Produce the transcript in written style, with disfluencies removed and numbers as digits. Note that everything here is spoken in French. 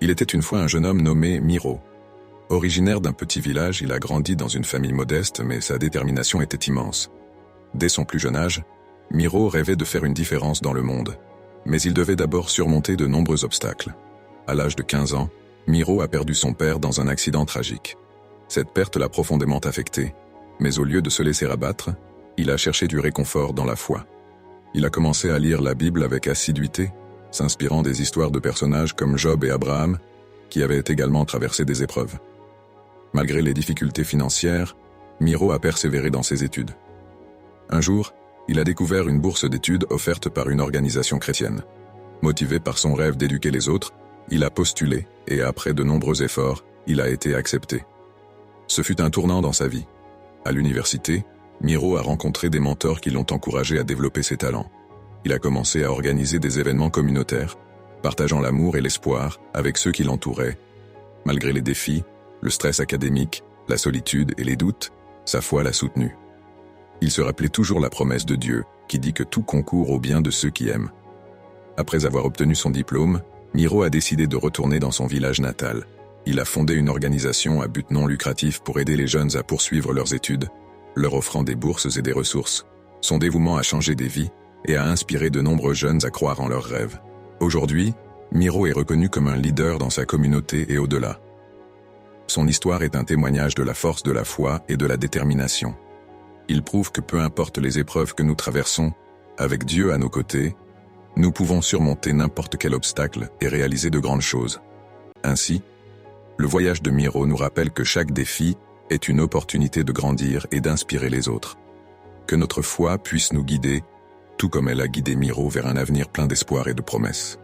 Il était une fois un jeune homme nommé Miro. Originaire d'un petit village, il a grandi dans une famille modeste, mais sa détermination était immense. Dès son plus jeune âge, Miro rêvait de faire une différence dans le monde. Mais il devait d'abord surmonter de nombreux obstacles. À l'âge de 15 ans, Miro a perdu son père dans un accident tragique. Cette perte l'a profondément affecté, mais au lieu de se laisser abattre, il a cherché du réconfort dans la foi. Il a commencé à lire la Bible avec assiduité, s'inspirant des histoires de personnages comme Job et Abraham, qui avaient également traversé des épreuves. Malgré les difficultés financières, Miro a persévéré dans ses études. Un jour, il a découvert une bourse d'études offerte par une organisation chrétienne. Motivé par son rêve d'éduquer les autres, il a postulé et après de nombreux efforts, il a été accepté. Ce fut un tournant dans sa vie. À l'université, Miro a rencontré des mentors qui l'ont encouragé à développer ses talents. Il a commencé à organiser des événements communautaires, partageant l'amour et l'espoir avec ceux qui l'entouraient. Malgré les défis, le stress académique, la solitude et les doutes, sa foi l'a soutenu. Il se rappelait toujours la promesse de Dieu, qui dit que tout concourt au bien de ceux qui aiment. Après avoir obtenu son diplôme, Miro a décidé de retourner dans son village natal. Il a fondé une organisation à but non lucratif pour aider les jeunes à poursuivre leurs études, leur offrant des bourses et des ressources. Son dévouement a changé des vies et a inspiré de nombreux jeunes à croire en leurs rêves. Aujourd'hui, Miro est reconnu comme un leader dans sa communauté et au-delà. Son histoire est un témoignage de la force de la foi et de la détermination. Il prouve que peu importe les épreuves que nous traversons, avec Dieu à nos côtés, nous pouvons surmonter n'importe quel obstacle et réaliser de grandes choses. Ainsi, le voyage de Miro nous rappelle que chaque défi est une opportunité de grandir et d'inspirer les autres. Que notre foi puisse nous guider, tout comme elle a guidé Miro vers un avenir plein d'espoir et de promesses.